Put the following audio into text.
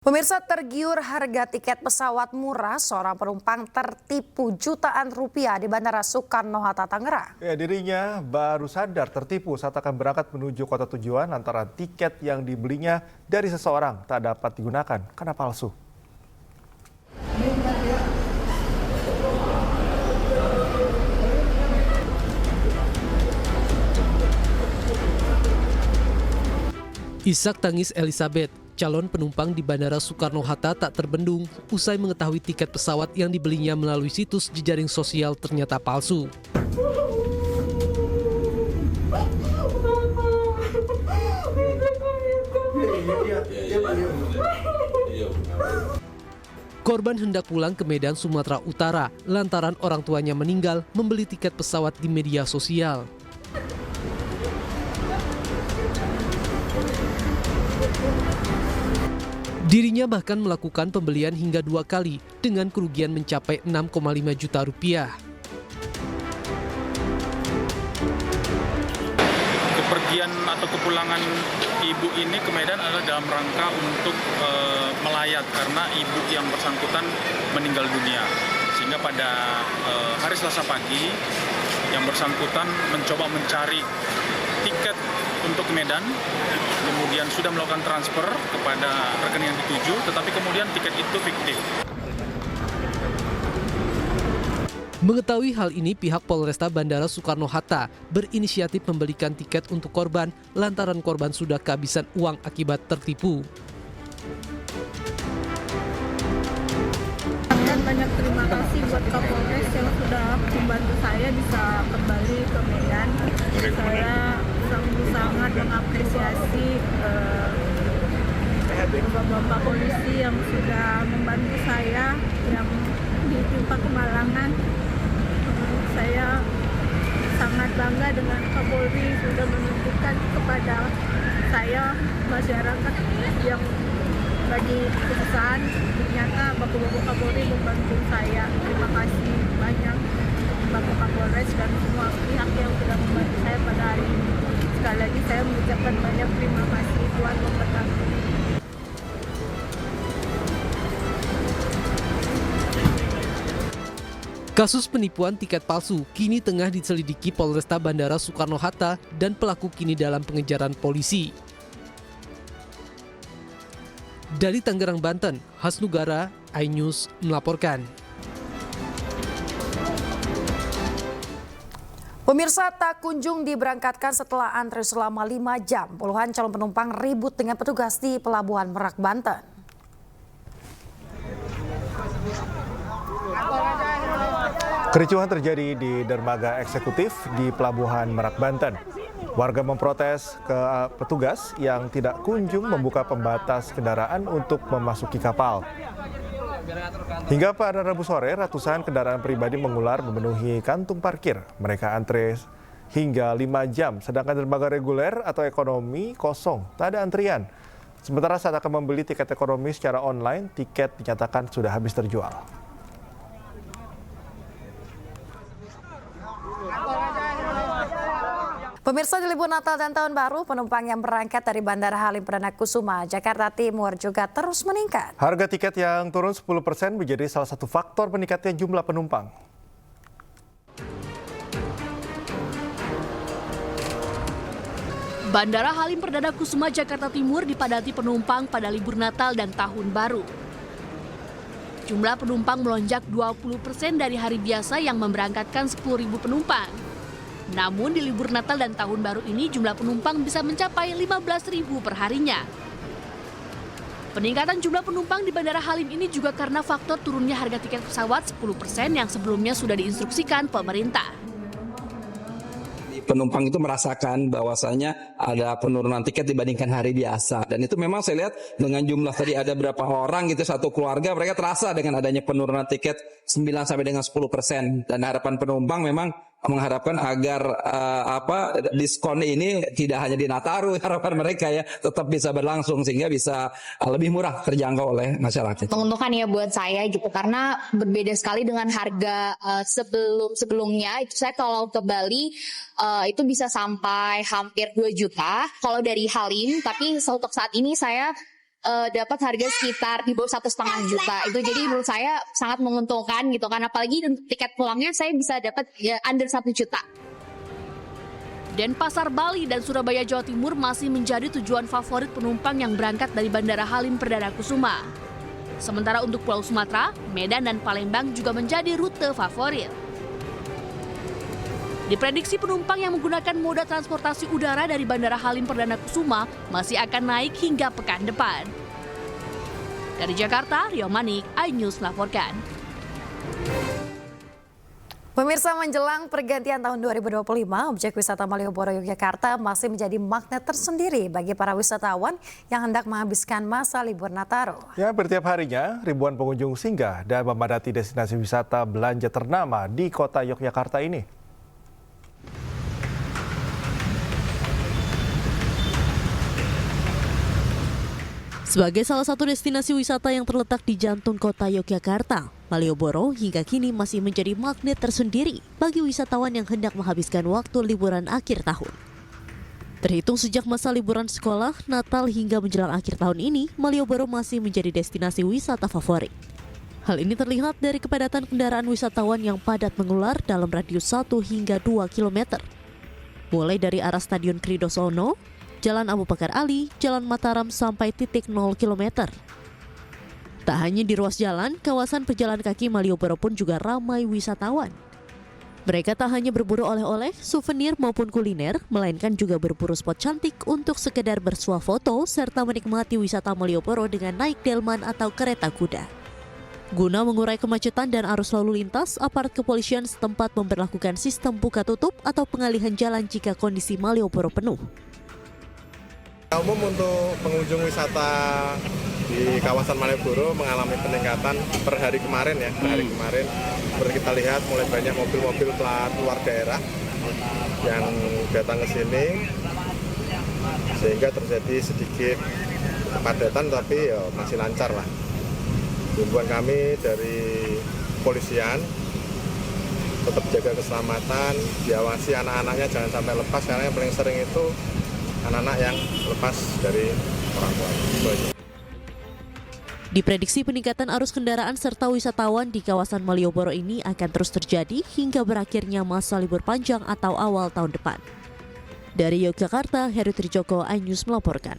Pemirsa, tergiur harga tiket pesawat murah, seorang penumpang tertipu jutaan rupiah di Bandara Soekarno-Hatta, Tangerang. Ya, dirinya baru sadar tertipu saat akan berangkat menuju kota tujuan lantaran tiket yang dibelinya dari seseorang tak dapat digunakan karena palsu. Isak tangis Elizabeth, calon penumpang di Bandara Soekarno-Hatta tak terbendung usai mengetahui tiket pesawat yang dibelinya melalui situs jejaring sosial ternyata palsu. Korban hendak pulang ke Medan, Sumatera Utara lantaran orang tuanya meninggal membeli tiket pesawat di media sosial. Dirinya bahkan melakukan pembelian hingga 2 kali dengan kerugian mencapai 6,5 juta rupiah. Kepergian atau kepulangan ibu ini ke Medan adalah dalam rangka untuk melayat karena ibu yang bersangkutan meninggal dunia. Sehingga pada hari Selasa pagi yang bersangkutan mencoba mencari tiket untuk ke Medan, kemudian sudah melakukan transfer kepada rekening yang dituju, tetapi kemudian tiket itu fiktif. Mengetahui hal ini, pihak Polresta Bandara Soekarno-Hatta berinisiatif membelikan tiket untuk korban lantaran korban sudah kehabisan uang akibat tertipu. Banyak terima kasih buat Kapolres yang sudah membantu saya bisa kembali ke Medan. Saya sangat mengapresiasi bapak-bapak polisi yang sudah membantu saya yang ditimpa kemalangan. Saya sangat bangga dengan Kapolri sudah menunjukkan kepada saya masyarakat yang lagi kesusahan, ternyata bapak-bapak Kapolri membantu saya. Terima kasih banyak Bapak Kapolres dan semua pihak yang sudah membantu saya pada hari ini. Sekali lagi saya mengucapkan banyak terima kasih, Tuhan memberkati. Kasus penipuan tiket palsu kini tengah diselidiki Polresta Bandara Soekarno-Hatta dan pelaku kini dalam pengejaran polisi. Dari Tangerang, Banten, Hasnugara, iNews melaporkan. Pemirsa, tak kunjung diberangkatkan setelah antri selama 5 jam. Puluhan calon penumpang ribut dengan petugas di Pelabuhan Merak, Banten. Kericuhan terjadi di dermaga eksekutif di Pelabuhan Merak, Banten. Warga memprotes ke petugas yang tidak kunjung membuka pembatas kendaraan untuk memasuki kapal. Hingga pada Rabu sore, ratusan kendaraan pribadi mengular memenuhi kantung parkir. Mereka antre hingga 5 jam, sedangkan dermaga reguler atau ekonomi kosong, tak ada antrian. Sementara saat akan membeli tiket ekonomi secara online, tiket dinyatakan sudah habis terjual. Pemirsa, di libur Natal dan Tahun Baru, penumpang yang berangkat dari Bandara Halim Perdana Kusuma, Jakarta Timur juga terus meningkat. Harga tiket yang turun 10% menjadi salah satu faktor meningkatnya jumlah penumpang. Bandara Halim Perdana Kusuma, Jakarta Timur dipadati penumpang pada libur Natal dan Tahun Baru. Jumlah penumpang melonjak 20% dari hari biasa yang memberangkatkan 10.000 penumpang. Namun di libur Natal dan Tahun Baru ini jumlah penumpang bisa mencapai 15.000 per harinya. Peningkatan jumlah penumpang di Bandara Halim ini juga karena faktor turunnya harga tiket pesawat 10% yang sebelumnya sudah diinstruksikan pemerintah. Penumpang itu merasakan bahwasanya ada penurunan tiket dibandingkan hari biasa. Dan itu memang saya lihat dengan jumlah tadi ada berapa orang gitu satu keluarga, mereka terasa dengan adanya penurunan tiket 9 sampai dengan 10%. Dan harapan penumpang memang mengharapkan agar diskon ini tidak hanya di Nataru, harapan mereka ya tetap bisa berlangsung sehingga bisa lebih murah terjangkau oleh masyarakat. Menguntungkan ya buat saya gitu karena berbeda sekali dengan harga sebelumnya. Itu saya kalau ke Bali itu bisa sampai hampir 2 juta kalau dari Halim, tapi untuk saat ini saya dapat harga sekitar di bawah 1,5 juta. Itu jadi menurut saya sangat menguntungkan gitu kan. Apalagi untuk tiket pulangnya saya bisa dapat ya, under 1 juta. Denpasar, Bali, dan Surabaya, Jawa Timur masih menjadi tujuan favorit penumpang yang berangkat dari Bandara Halim Perdana Kusuma. Sementara untuk Pulau Sumatera, Medan, dan Palembang juga menjadi rute favorit. Diprediksi penumpang yang menggunakan moda transportasi udara dari Bandara Halim Perdana Kusuma masih akan naik hingga pekan depan. Dari Jakarta, Rio Manik, iNews melaporkan. Pemirsa, menjelang pergantian tahun 2025, objek wisata Malioboro Yogyakarta masih menjadi magnet tersendiri bagi para wisatawan yang hendak menghabiskan masa libur Nataru. Ya, bertiap harinya ribuan pengunjung singgah dan memadati destinasi wisata belanja ternama di kota Yogyakarta ini. Sebagai salah satu destinasi wisata yang terletak di jantung kota Yogyakarta, Malioboro hingga kini masih menjadi magnet tersendiri bagi wisatawan yang hendak menghabiskan waktu liburan akhir tahun. Terhitung sejak masa liburan sekolah, Natal hingga menjelang akhir tahun ini, Malioboro masih menjadi destinasi wisata favorit. Hal ini terlihat dari kepadatan kendaraan wisatawan yang padat mengular dalam radius 1 hingga 2 km. Mulai dari arah Stadion Kridosono, Jalan Abu Bakar Ali, Jalan Mataram sampai titik 0 km. Tak hanya di ruas jalan, kawasan pejalan kaki Malioboro pun juga ramai wisatawan. Mereka tak hanya berburu oleh-oleh, souvenir maupun kuliner, melainkan juga berburu spot cantik untuk sekedar bersuah foto serta menikmati wisata Malioboro dengan naik delman atau kereta kuda. Guna mengurai kemacetan dan arus lalu lintas, aparat kepolisian setempat memberlakukan sistem buka tutup atau pengalihan jalan jika kondisi Malioboro penuh. Umum untuk pengunjung wisata di kawasan Malioboro mengalami peningkatan per hari kemarin ya. Per hari kemarin seperti kita lihat mulai banyak mobil-mobil plat luar daerah yang datang ke sini sehingga terjadi sedikit kepadatan tapi ya masih lancar lah. Himbauan kami dari kepolisian tetap jaga keselamatan, diawasi anak-anaknya jangan sampai lepas karena yang paling sering itu anak-anak yang lepas dari orang tua. Diprediksi peningkatan arus kendaraan serta wisatawan di kawasan Malioboro ini akan terus terjadi hingga berakhirnya masa libur panjang atau awal tahun depan. Dari Yogyakarta, Heru Trijoko, iNews melaporkan.